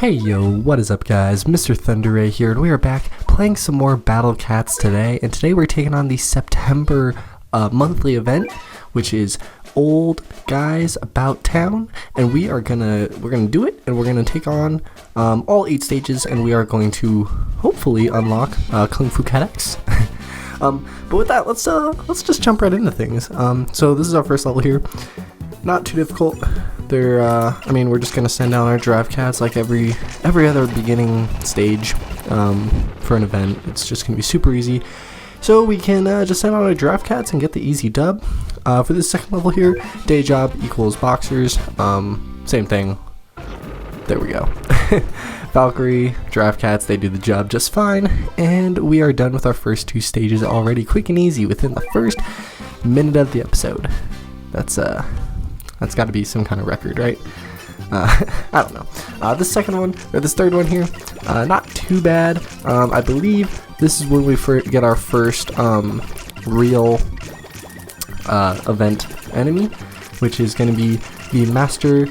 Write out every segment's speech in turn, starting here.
Hey yo, what is up guys, Mrthunderray here, and we are back playing some more Battle Cats today, and today we're taking on the September monthly event, which is Old Guys About Town, and we're gonna do it, and we're gonna take on all 8 stages, and we are going to hopefully unlock Kung Fu Cat X. But with that, let's just jump right into things. So this is our first level here. Not too difficult. We're just gonna send down our drive cats like every other beginning stage for an event. It's just gonna be super easy. So we can just send out our drive cats and get the easy dub. For this second level here, day job equals boxers. Same thing. There we go. Valkyrie, draft cats, they do the job just fine, and we are done with our first 2 stages already, quick and easy within the first minute of the episode. That's got to be some kind of record, right? I don't know. This third one here, not too bad. I believe this is when we get our first real event enemy, which is going to be the Master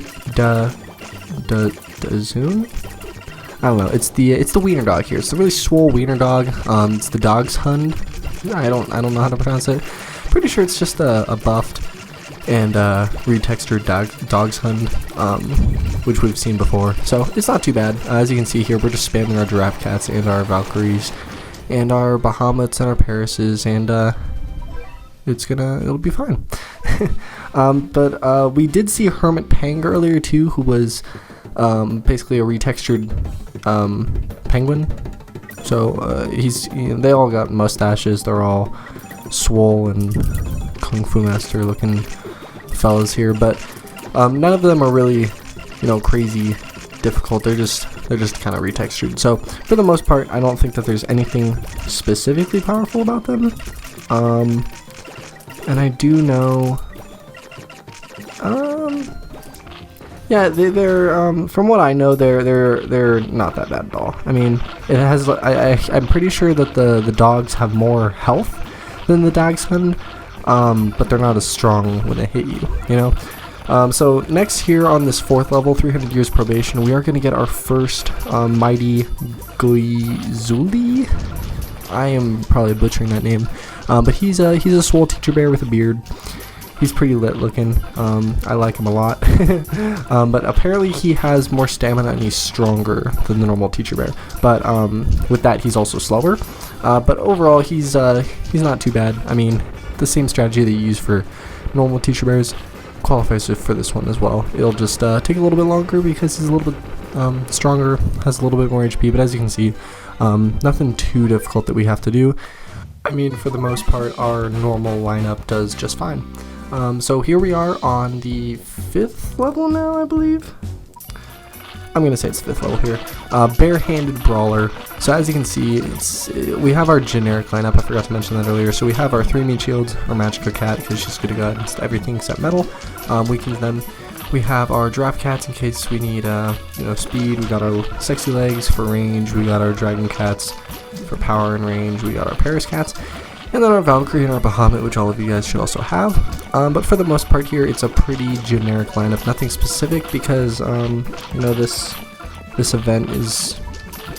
Zoon. I don't know. It's the wiener dog here. It's the really swole wiener dog. It's the dog's hund. I don't know how to pronounce it. Pretty sure it's just a buffed and retextured dog's hund, which we've seen before. So it's not too bad. As you can see here, we're just spamming our giraffe cats and our Valkyries and our Bahamut's and our Parises, and it'll be fine. But we did see Hermit Pang earlier too, who was basically a retextured penguin. So they all got mustaches. They're all swole and Kung Fu Master looking fellas here, but none of them are really, crazy difficult. They're just kind of retextured. So for the most part, I don't think that there's anything specifically powerful about them. And I do know, yeah, they're from what I know, they're not that bad at all. I mean, it has. I'm pretty sure that the dogs have more health than the dog's hund, but they're not as strong when they hit you. So next here on this 4th level, 300 Years Probation, we are going to get our first Mighty Goizuli. I am probably butchering that name, but he's a swole teacher bear with a beard. He's pretty lit looking. I like him a lot. But apparently he has more stamina and he's stronger than the normal teacher bear. But with that, he's also slower. But overall, he's not too bad. I mean, the same strategy that you use for normal teacher bears qualifies for this one as well. It'll just take a little bit longer because he's a little bit stronger, has a little bit more HP. But as you can see, nothing too difficult that we have to do. I mean, for the most part, our normal lineup does just fine. So here we are on the 5th level now, I believe. I'm gonna say it's 5th level here. Bearhanded Brawler. So as you can see, we have our generic lineup. I forgot to mention that earlier. So we have our 3 meat shields, our Magica Cat, because she's good to go against everything except metal. Weakens them. We have our giraffe cats in case we need speed. We got our sexy legs for range. We got our dragon cats for power and range. We got our Paris cats. And then our Valkyrie and our Bahamut, which all of you guys should also have. But for the most part here, it's a pretty generic lineup. Nothing specific because, this event is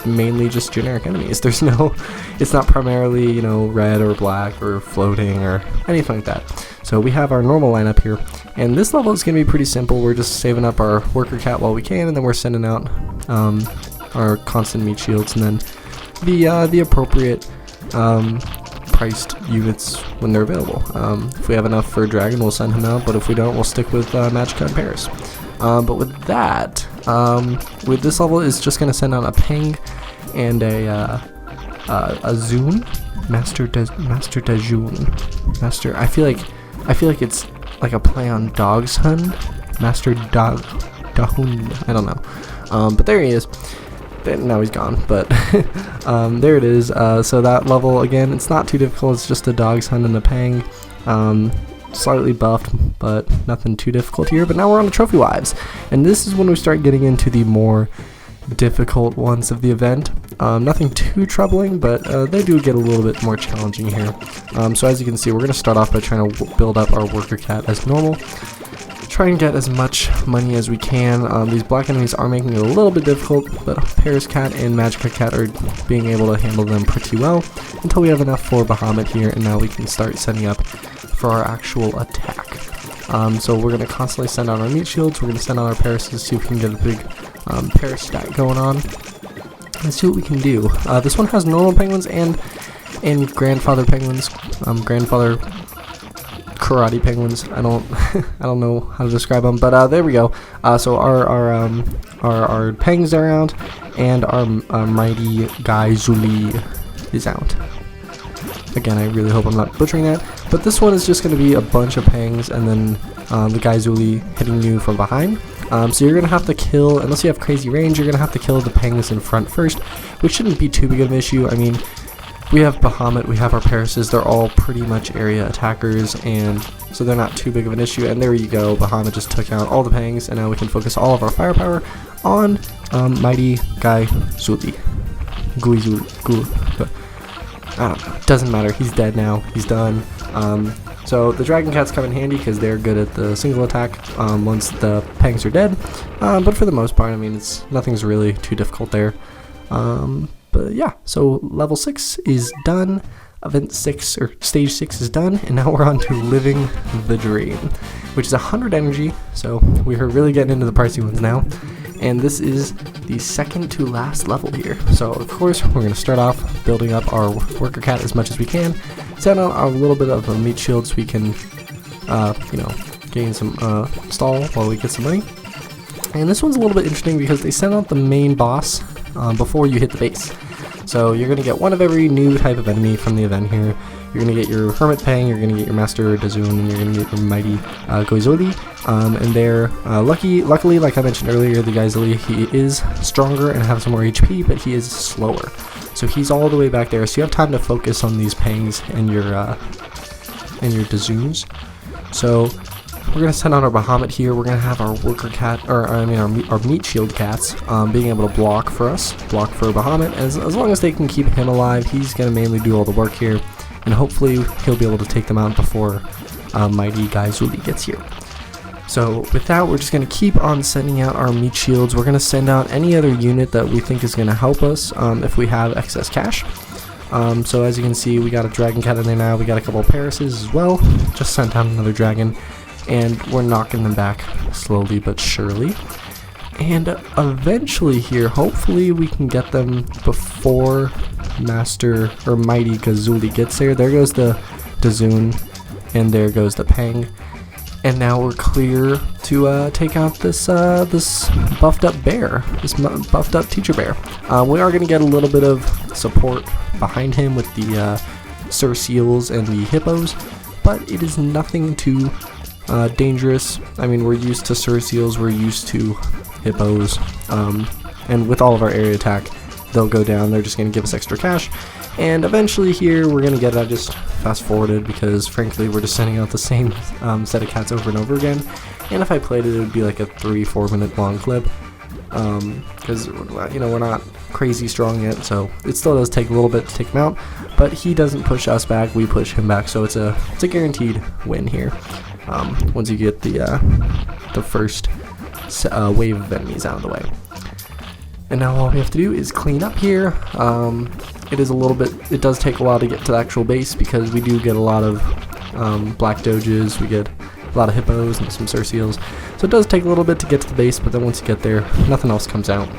mainly just generic enemies. There's it's not primarily, red or black or floating or anything like that. So we have our normal lineup here. And this level is going to be pretty simple. We're just saving up our worker cat while we can, and then we're sending out our constant meat shields, and then the appropriate priced units when they're available. If we have enough for a dragon, we'll send him out, but if we don't, we'll stick with Magica and Paris. But with that, with this level, is just going to send out a Pang and a Zoon. Master Dajoon. Master. I feel like it's like a play on Dog's Hund. Master Dahun. I don't know. But there he is. Now he's gone, but there it is. So that level, again, it's not too difficult. It's just a dog's hunt and a Pang. Slightly buffed, but nothing too difficult here. But now we're on the trophy wives, and this is when we start getting into the more difficult ones of the event. Nothing too troubling, but they do get a little bit more challenging here. So as you can see, we're going to start off by trying to build up our worker cat as normal. try and get as much money as we can. These black enemies are making it a little bit difficult, but Paris Cat and Magica Cat are being able to handle them pretty well until we have enough for Bahamut here, and now we can start setting up for our actual attack. So we're going to constantly send out our meat shields, we're going to send out our Parises, see if we can get a big Paris stack going on, and see what we can do. This one has normal penguins and grandfather penguins, grandfather karate penguins. I don't know how to describe them, but there we go. So our Pangs are out, and our mighty guy Zuli is out. Again, I really hope I'm not butchering that, but this one is just going to be a bunch of Pangs, and then the guy Zuli hitting you from behind. So you're going to have to kill, unless you have crazy range, you're going to have to kill the Pangs in front first, which shouldn't be too big of an issue. I mean, we have Bahamut, we have our Parises, they're all pretty much area attackers, and so they're not too big of an issue. And there you go, Bahamut just took out all the Pangs, and now we can focus all of our firepower on mighty guy Zuli. Gooey Zuli. I don't know, doesn't matter, he's dead now, he's done. So the Dragon Cats come in handy because they're good at the single attack once the Pangs are dead, but for the most part, I mean, nothing's really too difficult there. But yeah, so level 6 is done, event 6, or stage 6 is done, and now we're on to Living the Dream, which is 100 energy, so we're really getting into the pricey ones now. And this is the second to last level here. So of course we're going to start off building up our worker cat as much as we can, send out a little bit of a meat shield so we can, you know, gain some stall while we get some money. And this one's a little bit interesting because they send out the main boss before you hit the base. So you're going to get one of every new type of enemy from the event here. You're going to get your Hermit Pang, you're going to get your Master Dazoon, and you're going to get your Mighty Goizoli. And they're luckily, like I mentioned earlier, the Goizoli, he is stronger and has some more HP, but he is slower. So he's all the way back there, so you have time to focus on these Pangs and your Dazoons. So we're going to send out our Bahamut here. We're going to have our worker cat, or I mean our meat shield cats, being able to block for us, block for Bahamut. As long as they can keep him alive, he's going to mainly do all the work here, and hopefully he'll be able to take them out before mighty guy Zuli gets here. So with that, we're just going to keep on sending out our meat shields. We're going to send out any other unit that we think is going to help us if we have excess cash. So as you can see, we got a Dragon Cat in there now. We got a couple of Parises as well. Just sent out another Dragon, and we're knocking them back slowly but surely. And eventually here, hopefully we can get them before Master or Mighty Gazuli gets there. There goes the Dazoon, and there goes the Pang. And now we're clear to take out this buffed up bear, this buffed up teacher bear. We are going to get a little bit of support behind him with the Sir Seals and the Hippos, but it is nothing too dangerous. I mean, we're used to Sir Seals, we're used to Hippos, and with all of our area attack, they'll go down. They're just going to give us extra cash, and eventually here we're going to get it. I just fast forwarded because frankly we're just sending out the same set of cats over and over again, and if I played it, it would be like a 3-4 minute long clip, because you know, we're not crazy strong yet, so it still does take a little bit to take him out, but he doesn't push us back, we push him back, so it's a guaranteed win here once you get the first wave of enemies out of the way. And now all we have to do is clean up here. It does take a while to get to the actual base because we do get a lot of black doges, we get a lot of hippos and some Sir Seals. So it does take a little bit to get to the base, but then once you get there, nothing else comes out.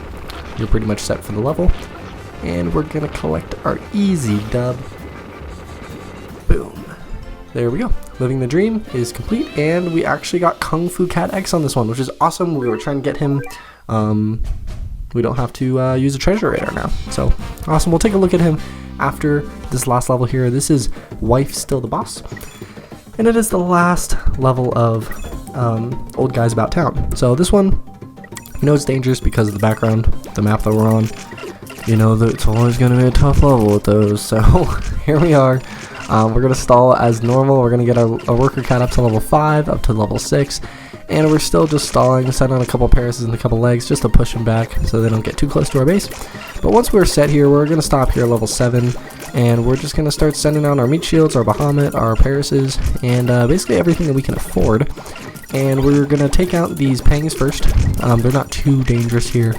You're pretty much set for the level. And we're gonna collect our easy dub. Boom. There we go. Living the Dream is complete, and we actually got Kung Fu Cat X on this one, which is awesome. We were trying to get him. We don't have to use a treasure radar now, so awesome. We'll take a look at him after this last level here. This is Wife Still the Boss, and it is the last level of Old Guys About Town. So this one, you know, it's dangerous because of the background, the map that we're on. You know that it's always going to be a tough level with those, so here we are. We're going to stall as normal. We're going to get our worker cat up to level 5, up to level 6, and we're still just stalling, sending on a couple Parises and a couple legs just to push them back so they don't get too close to our base. But once we're set here, we're going to stop here at level 7, and we're just going to start sending out our meat shields, our Bahamut, our Parises, and basically everything that we can afford. and we're gonna take out these pangs first. They're not too dangerous here.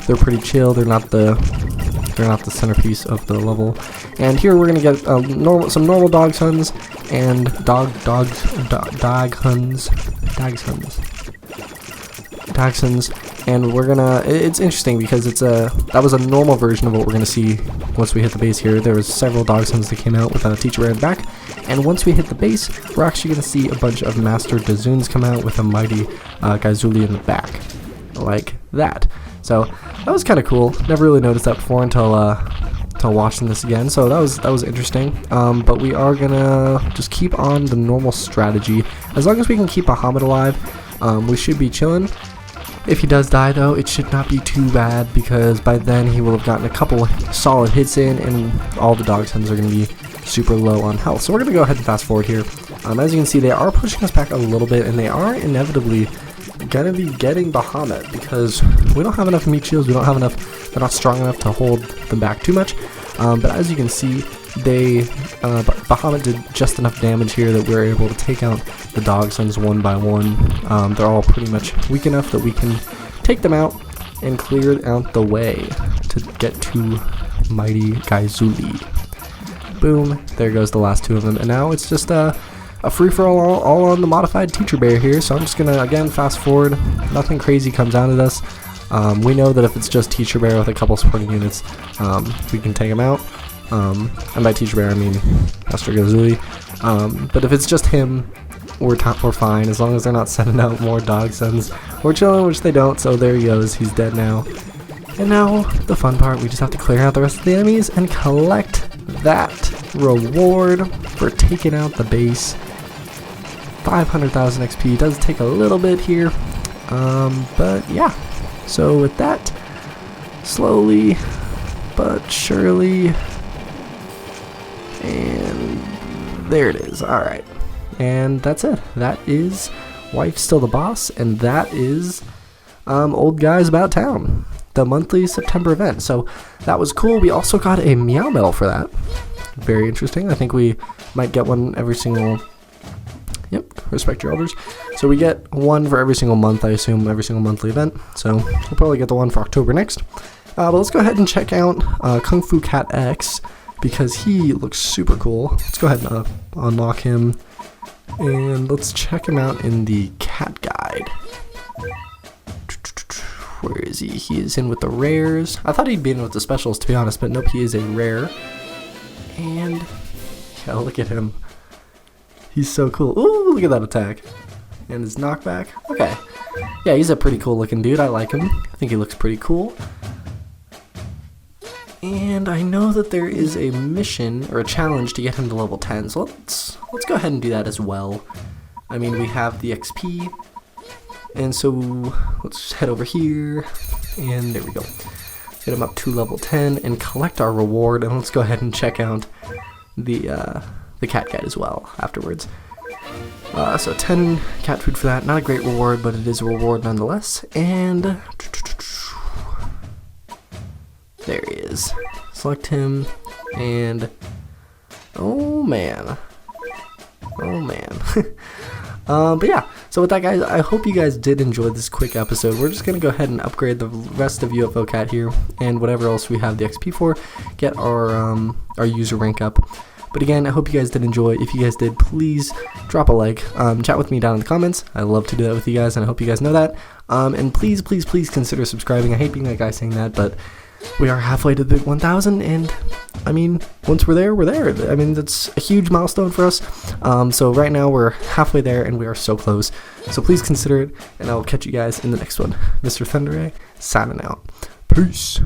They're pretty chill. They're not the centerpiece of the level. And here we're gonna get some normal dog sons and Dachshunds, and we're gonna. It's interesting because that was a normal version of what we're gonna see once we hit the base here. There was several Dachshunds that came out with a teacher bear in the back, and once we hit the base, we're actually gonna see a bunch of Master Dazoons come out with a mighty Gaizuli in the back, like that. So that was kind of cool. Never really noticed that before until watching this again. So that was interesting. But we are gonna just keep on the normal strategy. As long as we can keep Bahamut alive, we should be chilling. If he does die though, it should not be too bad because by then he will have gotten a couple solid hits in, and all the Dachshunds are going to be super low on health. So we're going to go ahead and fast forward here. As you can see, they are pushing us back a little bit, and they are inevitably going to be getting Bahamut because we don't have enough meat shields. We don't have enough. They're not strong enough to hold them back too much. But as you can see, Bahamut did just enough damage here that we're able to take out the Dachshunds one by one. They're all pretty much weak enough that we can take them out and clear out the way to get to mighty Gaizuli. Boom, there goes the last two of them, and now it's just a free-for-all all on the modified teacher bear here. So I'm just gonna again fast forward. Nothing crazy comes out of this. We know that if it's just teacher bear with a couple supporting units, we can take him out. And by teacher bear I mean Master Gaizuli. But if it's just him, we're fine as long as they're not sending out more Dachshunds. We're chilling, which they don't. So there he goes. He's dead now. And now the fun part: we just have to clear out the rest of the enemies and collect that reward for taking out the base. 500,000 XP. Does take a little bit here, but yeah. So with that, slowly but surely. And there it is. Alright. And that's it. That is Wife's Still the Boss, and that is Old Guys About Town, the monthly September event. So that was cool. We also got a Meow Medal for that. Very interesting. I think we might get one every single... Yep, respect your elders. So we get one for every single month, I assume, every single monthly event. So we'll probably get the one for October next. But let's go ahead and check out Kung Fu Cat X, because he looks super cool. Let's go ahead and unlock him, and let's check him out in the cat guide. Where is he? He is in with the rares. I thought he'd be in with the specials, to be honest, but nope, he is a rare. And yeah, look at him. He's so cool. Ooh, look at that attack. And his knockback. Okay. Yeah, he's a pretty cool looking dude. I like him. I think he looks pretty cool. And I know that there is a mission or a challenge to get him to level 10, so let's go ahead and do that as well. I mean, we have the XP, and so let's head over here, and there we go. Get him up to level 10 and collect our reward, and let's go ahead and check out the cat guide as well afterwards. So 10 cat food for that. Not a great reward, but it is a reward nonetheless. And there he is. Select him, and oh man. But yeah, so with that, guys, I hope you guys did enjoy this quick episode. We're just gonna go ahead and upgrade the rest of UFO Cat here, and whatever else we have the XP for, get our user rank up. But again, I hope you guys did enjoy. If you guys did, please drop a like. Chat with me down in the comments. I love to do that with you guys, and I hope you guys know that. And please consider subscribing. I hate being that guy saying that, but we are halfway to the big 1,000, and I mean, once we're there, we're there. I mean, that's a huge milestone for us. So right now we're halfway there, and we are so close. So please consider it, and I will catch you guys in the next one. Mrthunderray, signing out. Peace.